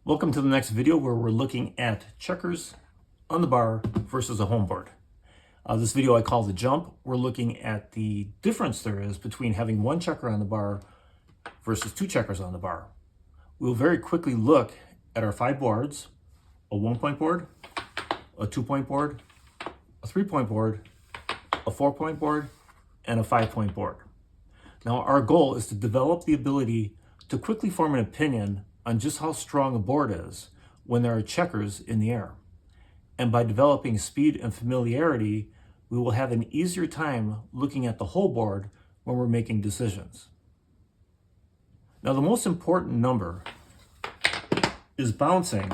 Welcome to the next video where we're looking at checkers on the bar versus a home board. This video I call the jump. We're looking at the difference there is between having one checker on the bar versus two checkers on the bar. We'll very quickly look at our 5 boards: a 1-point board, a 2-point board, a 3-point board, a 4-point board, and a 5-point board. Now our goal is to develop the ability to quickly form an opinion on just how strong a board is when there are checkers in the air. And by developing speed and familiarity, we will have an easier time looking at the whole board when we're making decisions. Now the most important number is bouncing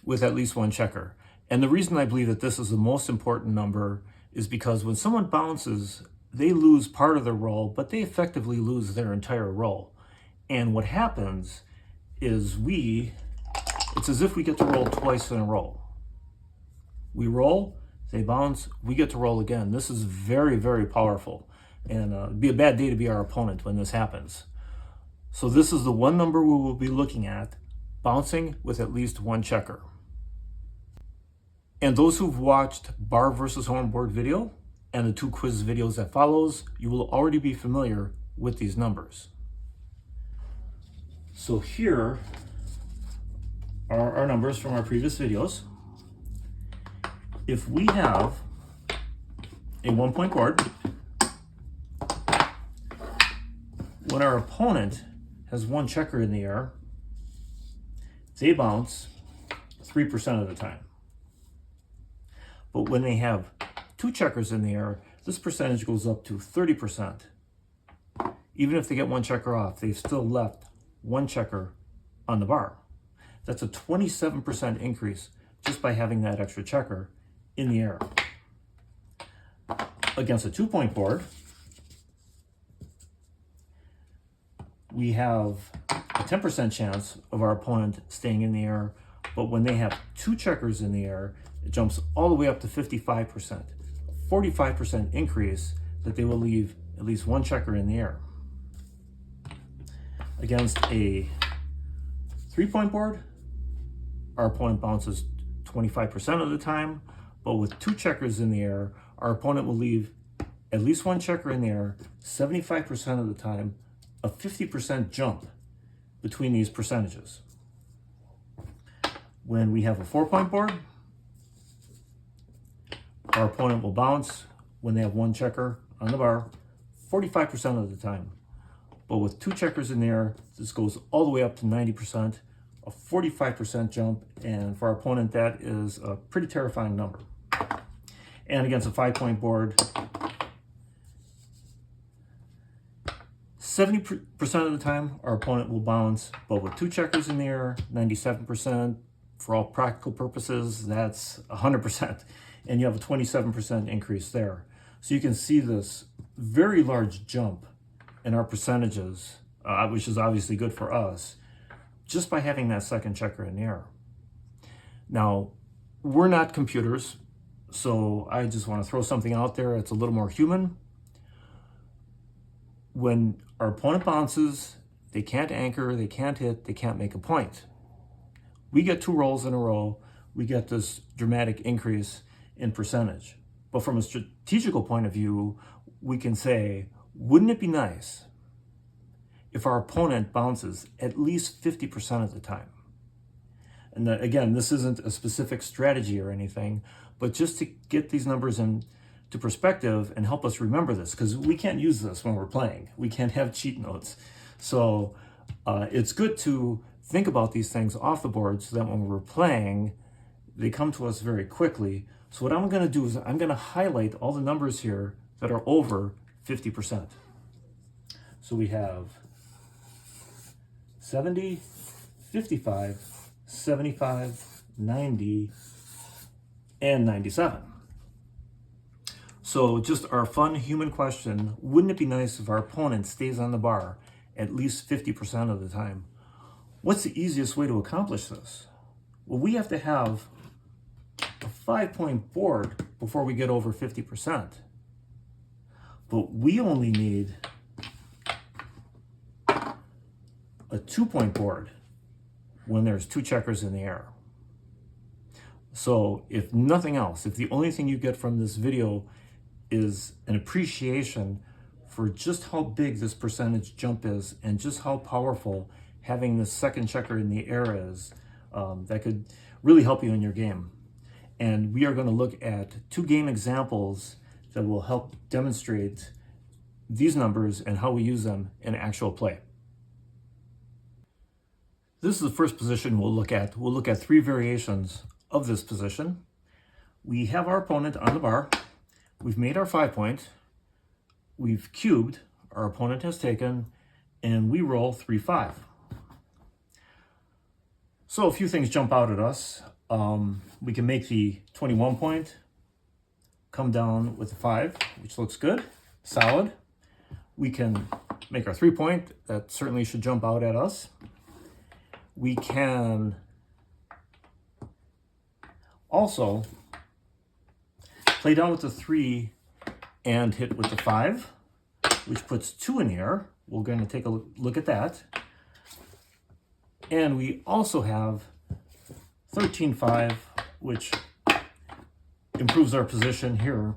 with at least one checker. And the reason I believe that this is the most important number is because when someone bounces, they lose part of their roll, but they effectively lose their entire roll. And what happens is it's as if we get to roll twice in a row. We roll, they bounce, we get to roll again. This is very, very powerful. And it'd be a bad day to be our opponent when this happens. So this is the one number we will be looking at, bouncing with at least one checker. And those who've watched bar versus home board video and the 2 quiz videos that follows, you will already be familiar with these numbers. So here are our numbers from our previous videos. If we have a 1-point board, when our opponent has one checker in the air, they bounce 3% of the time. But when they have 2 checkers in the air, this percentage goes up to 30%. Even if they get one checker off, they've still left one checker on the bar. That's a 27% increase just by having that extra checker in the air. Against a 2-point board, we have a 10% chance of our opponent staying in the air, but when they have 2 checkers in the air, it jumps all the way up to 55%. 45% increase that they will leave at least one checker in the air. Against a 3-point board, our opponent bounces 25% of the time, but with 2 checkers in the air, our opponent will leave at least one checker in the air 75% of the time, a 50% jump between these percentages. When we have a 4-point board, our opponent will bounce when they have one checker on the bar 45% of the time. But with 2 checkers in the air, this goes all the way up to 90%, a 45% jump, and for our opponent, that is a pretty terrifying number. And against a 5-point board, 70% of the time, our opponent will bounce, but with 2 checkers in the air, 97%. For all practical purposes, that's 100%. And you have a 27% increase there. So you can see this very large jump in our percentages, which is obviously good for us, just by having that second checker in the air. Now, we're not computers, so I just want to throw something out there that's a little more human. When our opponent bounces, they can't anchor, they can't hit, they can't make a point. We get 2 rolls in a row, we get this dramatic increase in percentage. But from a strategical point of view, we can say, wouldn't it be nice if our opponent bounces at least 50% of the time? And again, this isn't a specific strategy or anything, but just to get these numbers into perspective and help us remember this, because we can't use this when we're playing. We can't have cheat notes. So it's good to think about these things off the board so that when we're playing, they come to us very quickly. So what I'm going to do is I'm going to highlight all the numbers here that are over 50%. So we have 70, 55, 75, 90, and 97. So just our fun human question, wouldn't it be nice if our opponent stays on the bar at least 50% of the time? What's the easiest way to accomplish this? Well, we have to have a 5-point board before we get over 50%. But we only need a 2-point board when there's 2 checkers in the air. So if nothing else, if the only thing you get from this video is an appreciation for just how big this percentage jump is and just how powerful having the second checker in the air is, that could really help you in your game. And we are going to look at 2 game examples that will help demonstrate these numbers and how we use them in actual play. This is the first position we'll look at. We'll look at 3 variations of this position. We have our opponent on the bar. We've made our 5-point. We've cubed. Our opponent has taken, and we roll 3-5. So a few things jump out at us. We can make the 21-point, come down with a 5, which looks good, solid. We can make our 3-point. That certainly should jump out at us. We can also play down with the 3 and hit with the 5, which puts 2 in the air. We're going to take a look at that. And we also have 13-5, which improves our position here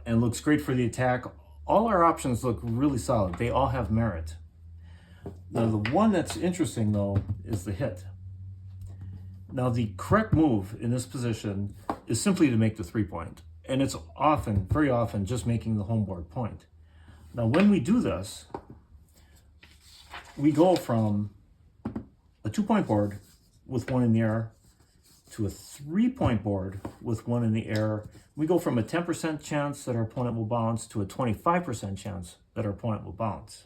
and looks great for the attack. All our options look really solid. They all have merit. Now, the one that's interesting, though, is the hit. Now, the correct move in this position is simply to make the 3-point. And it's often, very often, just making the home board point. Now, when we do this, we go from a 2-point board with 1 in the air to a 3-point board with 1 in the air. We go from a 10% chance that our opponent will bounce to a 25% chance that our opponent will bounce.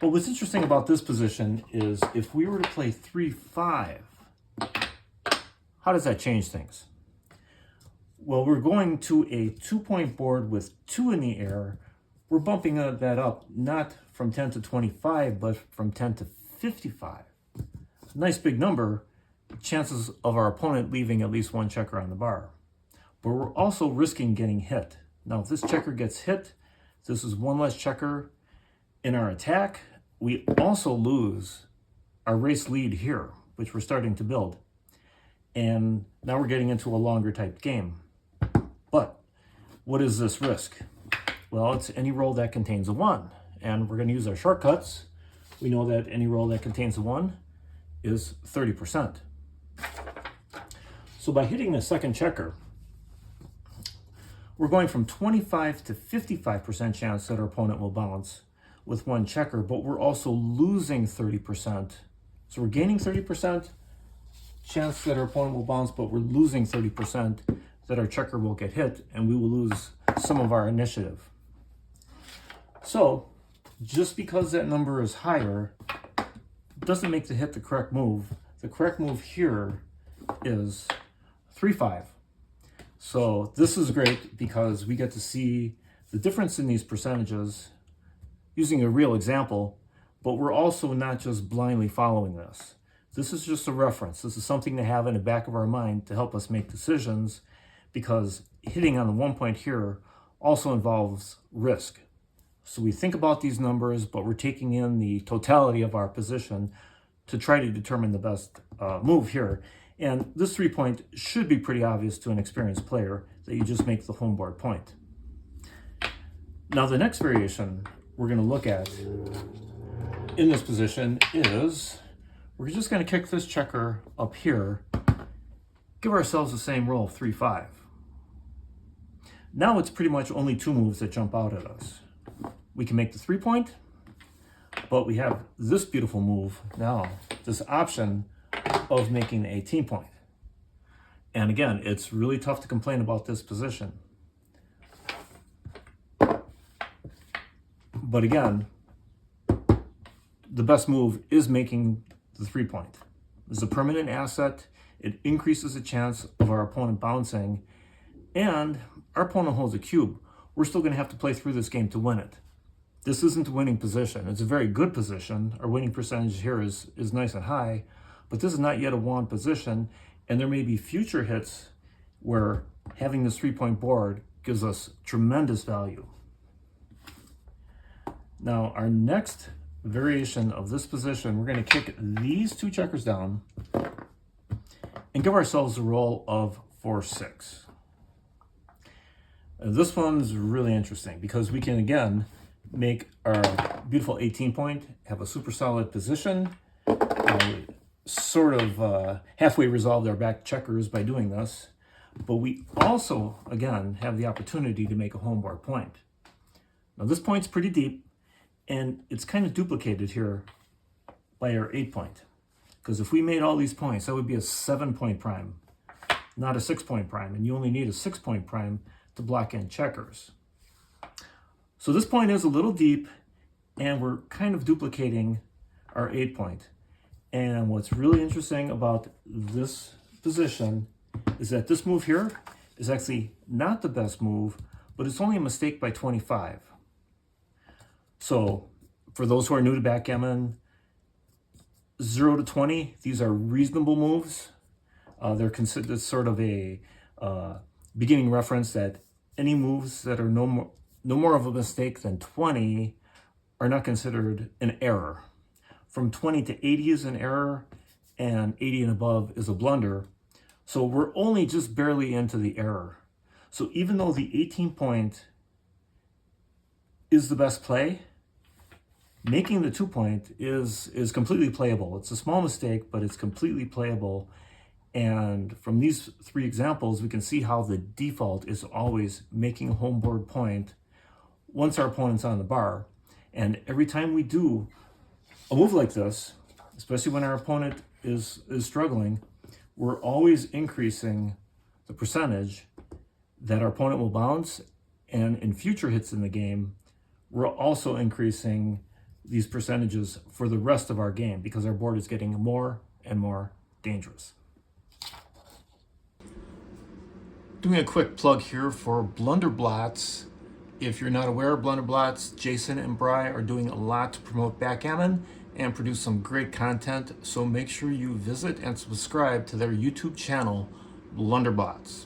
But what's interesting about this position is if we were to play 3-5, how does that change things? Well, we're going to a 2-point board with 2 in the air. We're bumping that up, not from 10 to 25, but from 10 to 55. Nice big number, chances of our opponent leaving at least 1 checker on the bar. But we're also risking getting hit. Now, if this checker gets hit, this is 1 less checker in our attack. We also lose our race lead here, which we're starting to build. And now we're getting into a longer type game. But what is this risk? Well, it's any roll that contains a 1. And we're going to use our shortcuts. We know that any roll that contains a 1 is 30%. So by hitting the second checker, we're going from 25 to 55% chance that our opponent will bounce with 1 checker, but we're also losing 30%. So we're gaining 30% chance that our opponent will bounce, but we're losing 30% that our checker will get hit, and we will lose some of our initiative. So just because that number is higher doesn't make the hit the correct move. The correct move here is 3-5. So this is great because we get to see the difference in these percentages using a real example, but we're also not just blindly following this. This is just a reference. This is something to have in the back of our mind to help us make decisions, because hitting on the 1 point here also involves risk. So we think about these numbers, but we're taking in the totality of our position to try to determine the best move here. And this 3-point should be pretty obvious to an experienced player, that you just make the home board point. Now, the next variation we're going to look at in this position is we're just going to kick this checker up here, give ourselves the same roll of 3-5. Now it's pretty much only 2 moves that jump out at us. We can make the 3-point, but we have this beautiful move now, this option of making the 18-point. And again, it's really tough to complain about this position. But again, the best move is making the 3-point. It's a permanent asset. It increases the chance of our opponent bouncing, and our opponent holds a cube. We're still going to have to play through this game to win it. This isn't a winning position. It's a very good position. Our winning percentage here is nice and high, but this is not yet a won position, and there may be future hits where having this 3-point board gives us tremendous value. Now, our next variation of this position, we're going to kick these two checkers down and give ourselves a roll of 4-6. This one's really interesting because we can again make our beautiful 18 point, have a super solid position, sort of halfway resolve our back checkers by doing this, but we also again have the opportunity to make a home board point. Now this point's pretty deep and it's kind of duplicated here by our 8 point, because if we made all these points, that would be a 7 point prime, not a 6 point prime, and you only need a 6 point prime to block in checkers. So this point is a little deep and we're kind of duplicating our 8 point. And what's really interesting about this position is that this move here is actually not the best move, but it's only a mistake by 25. So for those who are new to backgammon, 0 to 20, these are reasonable moves. They're considered sort of a beginning reference that any moves that are no more of a mistake than 20 are not considered an error. From 20 to 80 is an error, and 80 and above is a blunder. So we're only just barely into the error. So even though the 18 point is the best play, making the 2 point is completely playable. It's a small mistake, but it's completely playable. And from these 3 examples, we can see how the default is always making a home board point once our opponent's on the bar. And every time we do a move like this, especially when our opponent is struggling, we're always increasing the percentage that our opponent will bounce. And in future hits in the game, we're also increasing these percentages for the rest of our game because our board is getting more and more dangerous. Doing a quick plug here for Blunderblots. If you're not aware, Blunderblots, Jason and Bry are doing a lot to promote backgammon and produce some great content, so make sure you visit and subscribe to their YouTube channel, Blunderblots.